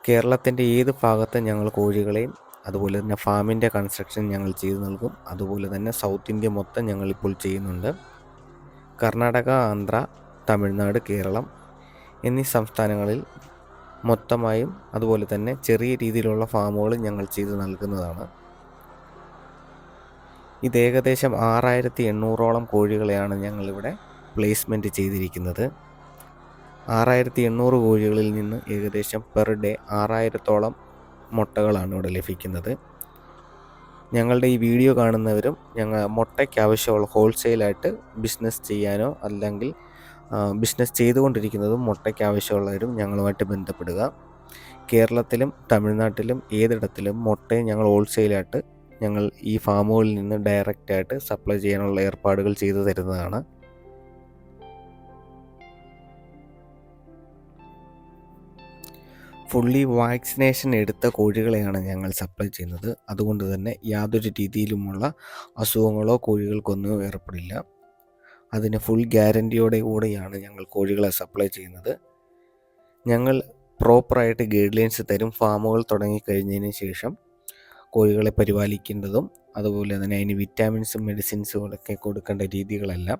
കേരളത്തിൻ്റെ ഏത് ഭാഗത്തും ഞങ്ങൾ കോഴികളെയും അതുപോലെ തന്നെ ഫാമിൻ്റെ കൺസ്ട്രക്ഷൻ ഞങ്ങൾ ചെയ്തു നൽകും. അതുപോലെ തന്നെ സൗത്ത് ഇന്ത്യ മൊത്തം ഞങ്ങളിപ്പോൾ ചെയ്യുന്നുണ്ട്. കർണാടക, ആന്ധ്ര, തമിഴ്നാട്, കേരളം എന്നീ സംസ്ഥാനങ്ങളിൽ മൊത്തമായും അതുപോലെ തന്നെ ചെറിയ രീതിയിലുള്ള ഫാമുകൾ ഞങ്ങൾ ചെയ്തു നൽകുന്നതാണ്. ഇത് ഏകദേശം 6800ഓളം കോഴികളെയാണ് ഞങ്ങളിവിടെ പ്ലേസ്മെൻറ്റ് ചെയ്തിരിക്കുന്നത്. 6800 കോഴികളിൽ നിന്ന് ഏകദേശം പെർ ഡേ 6000ഓളം മുട്ടകളാണ് ഇവിടെ ലഭിക്കുന്നത്. ഞങ്ങളുടെ ഈ വീഡിയോ കാണുന്നവരും മുട്ടയ്ക്ക് ആവശ്യമുള്ള ഹോൾസെയിലായിട്ട് ബിസിനസ് ചെയ്യാനോ അല്ലെങ്കിൽ ബിസിനസ് ചെയ്തുകൊണ്ടിരിക്കുന്നതും മുട്ടയ്ക്ക് ആവശ്യമുള്ളവരും ഞങ്ങളുമായിട്ട് ബന്ധപ്പെടുക. കേരളത്തിലും തമിഴ്നാട്ടിലും ഏതിടത്തിലും മുട്ടയും ഞങ്ങൾ ഹോൾസെയിലായിട്ട് ഞങ്ങൾ ഈ ഫാമുകളിൽ നിന്ന് ഡയറക്റ്റായിട്ട് സപ്ലൈ ചെയ്യാനുള്ള ഏർപ്പാടുകൾ ചെയ്തു തരുന്നതാണ്. ഫുള്ളി വാക്സിനേഷൻ എടുത്ത കോഴികളെയാണ് ഞങ്ങൾ സപ്ലൈ ചെയ്യുന്നത്. അതുകൊണ്ട് തന്നെ യാതൊരു രീതിയിലുമുള്ള അസുഖങ്ങളോ കോഴികൾക്കൊന്നും ഏർപ്പെടില്ല. അതിന് ഫുൾ ഗ്യാരൻറ്റിയോടെ കൂടെയാണ് ഞങ്ങൾ കോഴികളെ സപ്ലൈ ചെയ്യുന്നത്. ഞങ്ങൾ പ്രോപ്പറായിട്ട് ഗൈഡ് ലൈൻസ് തരും. ഫാമുകൾ തുടങ്ങിക്കഴിഞ്ഞതിന് ശേഷം കോഴികളെ പരിപാലിക്കേണ്ടതും അതുപോലെ തന്നെ അതിന് വിറ്റാമിൻസും മെഡിസിൻസുകളൊക്കെ കൊടുക്കേണ്ട രീതികളെല്ലാം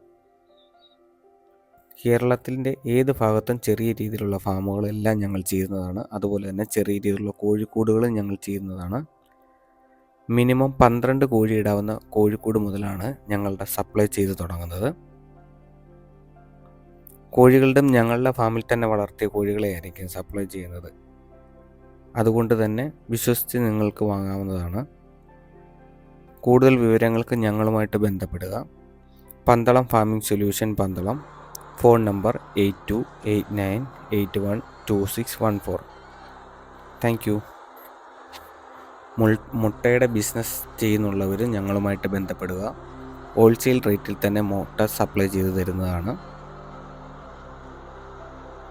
കേരളത്തിൻ്റെ ഏത് ഭാഗത്തും ചെറിയ രീതിയിലുള്ള ഫാമുകളെല്ലാം ഞങ്ങൾ ചെയ്യുന്നതാണ്. അതുപോലെ തന്നെ ചെറിയ രീതിയിലുള്ള കോഴിക്കൂടുകളും ഞങ്ങൾ ചെയ്യുന്നതാണ്. മിനിമം 12 കോഴി ഇടാവുന്ന കോഴിക്കൂട് മുതലാണ് ഞങ്ങളുടെ സപ്ലൈ ചെയ്ത് തുടങ്ങുന്നത്. കോഴികളുടെ ഞങ്ങളുടെ ഫാമിൽ തന്നെ വളർത്തിയ കോഴികളെ ആയിരിക്കും സപ്ലൈ ചെയ്യുന്നത്. അതുകൊണ്ട് തന്നെ വിശ്വസിച്ച് നിങ്ങൾക്ക് വാങ്ങാവുന്നതാണ്. കൂടുതൽ വിവരങ്ങൾക്ക് ഞങ്ങളുമായിട്ട് ബന്ധപ്പെടുക. Pandalam farming solution, Pandalam. Phone number 8289812614. Thank you. മുട്ടയുടെ ബിസിനസ് ചെയ്യുന്നുള്ളവർ ഞങ്ങളുമായിട്ട് ബന്ധപ്പെടുക. ഹോൾസെയിൽ റേറ്റിൽ തന്നെ മുട്ട സപ്ലൈ ചെയ്തു തരുന്നതാണ്.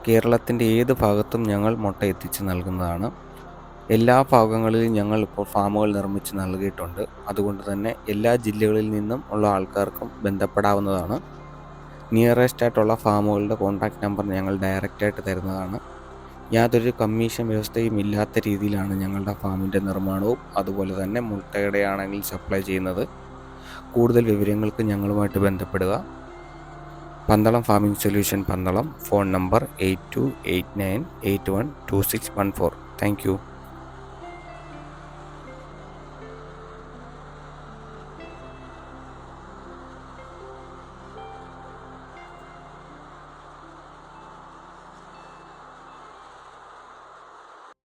കേരളത്തിൻ്റെ ഏത് ഭാഗത്തും ഞങ്ങൾ മുട്ട എത്തിച്ച് നൽകുന്നതാണ്. എല്ലാ ഭാഗങ്ങളിലും ഞങ്ങൾ ഇപ്പോൾ ഫാമുകൾ നിർമ്മിച്ച് നൽകിയിട്ടുണ്ട്. അതുകൊണ്ട് തന്നെ എല്ലാ ജില്ലകളിൽ നിന്നും ഉള്ള ആൾക്കാർക്കും ബന്ധപ്പെടാവുന്നതാണ്. നിയറസ്റ്റ് ആയിട്ടുള്ള ഫാമുകളുടെ കോൺടാക്റ്റ് നമ്പർ ഞങ്ങൾ ഡയറക്റ്റായിട്ട് തരുന്നതാണ്. യാതൊരു കമ്മീഷൻ വ്യവസ്ഥയും ഇല്ലാത്ത രീതിയിലാണ് ഞങ്ങളുടെ ഫാമിൻ്റെ നിർമ്മാണവും അതുപോലെ തന്നെ മുട്ടയുടെ ആണെങ്കിൽ സപ്ലൈ ചെയ്യുന്നത്. കൂടുതൽ വിവരങ്ങൾക്ക് ഞങ്ങളുമായിട്ട് ബന്ധപ്പെടുക. Pandalam farming solution, Pandalam. Phone number 8289812614. Thank you.